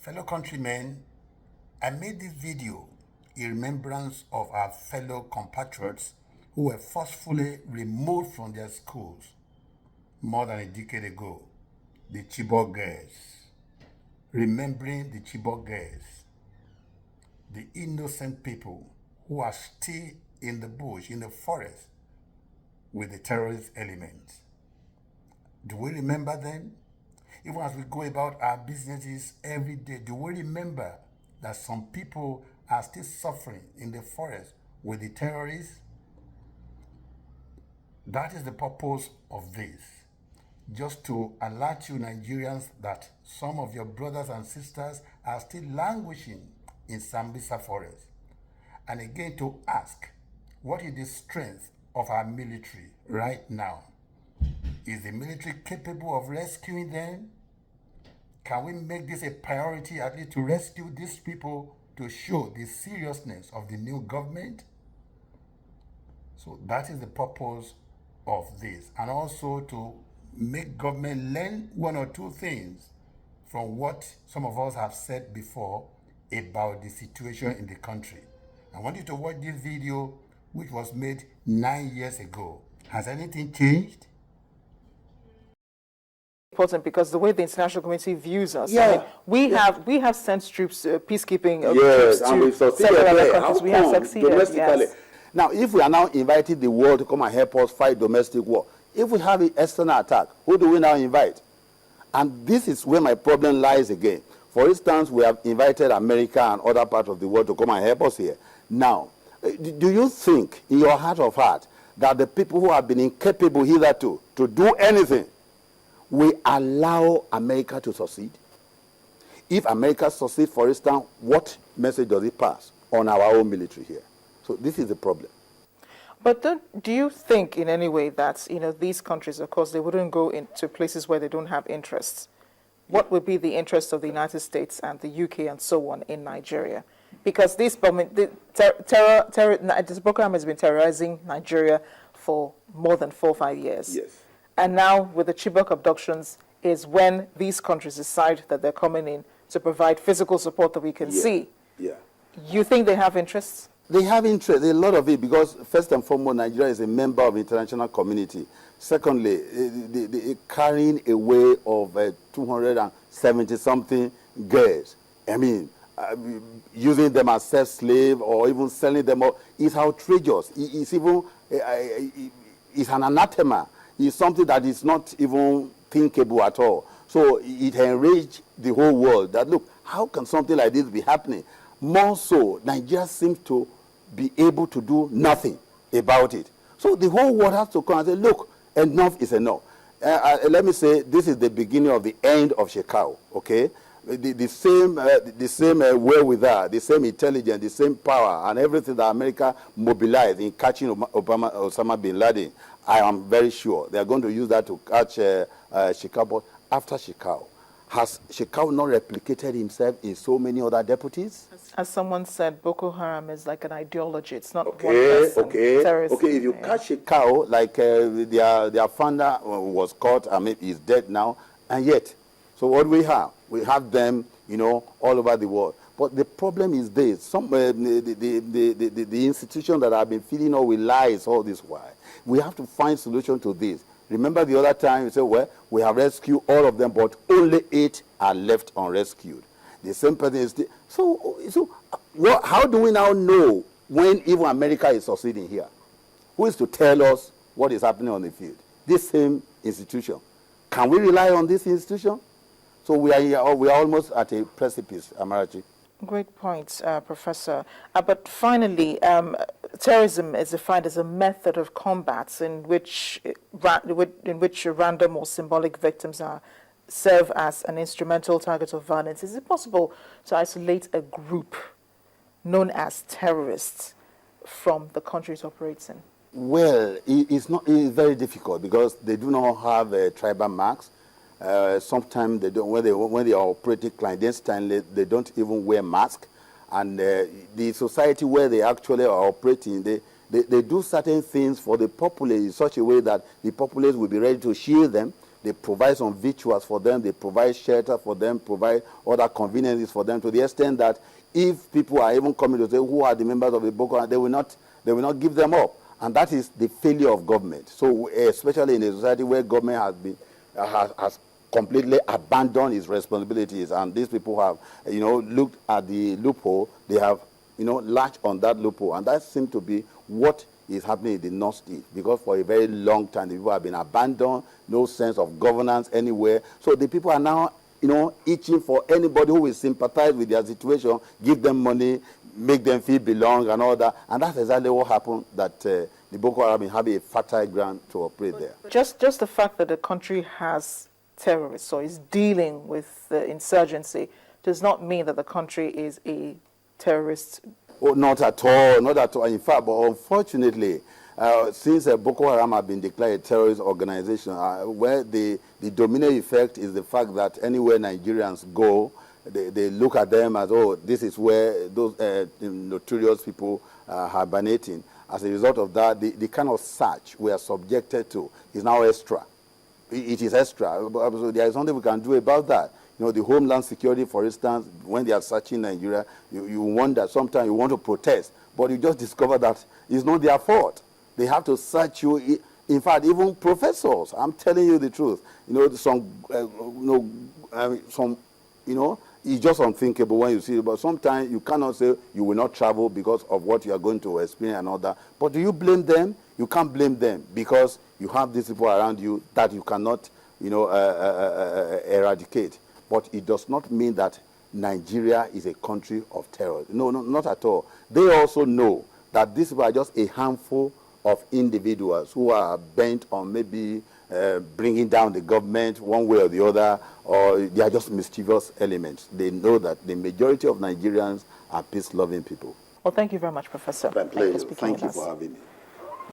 Fellow countrymen, I made this video in remembrance of our fellow compatriots who were forcefully removed from their schools more than a decade ago, the Chibok girls. Remembering the Chibok girls, the innocent people who are still in the bush, in the forest, with the terrorist elements. Do we remember them? Even as we go about our businesses every day, do we remember that some people are still suffering in the forest with the terrorists? That is the purpose of this. Just to alert you Nigerians that some of your brothers and sisters are still languishing in Sambisa forest. And again to ask, what is the strength of our military right now? Is the military capable of rescuing them? Can we make this a priority at least to rescue these people to show the seriousness of the new government? So that is the purpose of this. And also to make government learn one or two things from what some of us have said before about the situation in the country. I want you to watch this video which was made 9 years ago. Has anything changed? Important because the way the international community views us. I mean, we have sent troops, peacekeeping troops to several other countries. We have succeeded domestically. Yes. Now, if we are now inviting the world to come and help us fight domestic war, if we have an external attack, who do we now invite? And this is where my problem lies again. For instance, we have invited America and other parts of the world to come and help us here. Now, do you think in your heart of heart that the people who have been incapable hitherto to do anything will allow America to succeed? If America succeeds, for instance, what message does it pass on our own military here? So this is the problem. But do you think in any way that, these countries, of course, they wouldn't go into places where they don't have interests? What would be the interest of the United States and the UK and so on in Nigeria? Because this Boko Haram has been terrorizing Nigeria for more than 4 or 5 years. Yes. And now with the Chibok abductions is when these countries decide that they're coming in to provide physical support that we can see. Yeah. You think they have interests? They have interest, a lot of it, because first and foremost, Nigeria is a member of the international community. Secondly, the carrying away of 270-something girls, I mean, using them as sex slave or even selling them out, is outrageous. It's even, it's an anathema. It's something that is not even thinkable at all. So it enraged the whole world that, look, how can something like this be happening? More so, Nigeria seems to be able to do nothing about it. So the whole world has to come and say, look, enough is enough. Let me say, this is the beginning of the end of Shekau, okay? The same wherewithal, the same intelligence, the same power, and everything that America mobilized in catching Osama bin Laden, I am very sure they are going to use that to catch Shekau. But after Shekau, has Shekau not replicated himself in so many other deputies? As someone said, Boko Haram is like an ideology. It's not one person. Okay. If you catch Shekau, like their founder was caught, I mean, he's dead now, and yet, so what do we have? We have them, all over the world. But the problem is this: the institutions that have been feeding us with lies all this while. We have to find solution to this. Remember the other time you said, well, we have rescued all of them, but only 8 are left unrescued. The same person is still. So how do we now know when even America is succeeding here? Who is to tell us what is happening on the field? This same institution. Can we rely on this institution? So we are almost at a precipice, Amarachi. Great point, Professor. But finally, terrorism is defined as a method of combat in which random or symbolic victims serve as an instrumental target of violence. Is it possible to isolate a group known as terrorists from the country it operates in? Well, it's very difficult because they do not have tribal marks. Sometimes they don't, when they are operating clandestinely, they don't even wear masks. And the society where they actually are operating, they do certain things for the populace in such a way that the populace will be ready to shield them they provide some victuals for them, they provide shelter for them, provide other conveniences for them, to the extent that if people are even coming to say who are the members of the Boko Haram, they will not give them up. And that is the failure of government. So especially in a society where government has completely abandoned its responsibilities, and these people have, looked at the loophole, they have, latched on that loophole, and that seems to be what is happening in the Northeast, because for a very long time the people have been abandoned, no sense of governance anywhere. So the people are now, itching for anybody who will sympathize with their situation, give them money, make them feel belong and all that. And that's exactly what happened, that the Boko Haram have a fertile ground to operate there. Just the fact that the country has terrorists or is dealing with the insurgency does not mean that the country is a terrorist. Oh, not at all, not at all. In fact, but unfortunately, since Boko Haram have been declared a terrorist organization, where the domino effect is the fact that anywhere Nigerians go, they look at them as, oh, this is where those notorious people are hibernating. As a result of that, the kind of search we are subjected to is now extra. It is extra. So there is something we can do about that. The Homeland Security, for instance, when they are searching Nigeria, you wonder, sometimes you want to protest, but you just discover that it's not their fault. They have to search you. In fact, even professors, I'm telling you the truth. It's just unthinkable when you see it. But sometimes you cannot say you will not travel because of what you are going to experience and all that. But do you blame them? You can't blame them, because you have these people around you that you cannot, eradicate. But it does not mean that Nigeria is a country of terror. No, not at all. They also know that these people are just a handful of individuals who are bent on maybe bringing down the government one way or the other, or they are just mischievous elements. They know that the majority of Nigerians are peace-loving people. Well, thank you very much, Professor. Thank you for having me.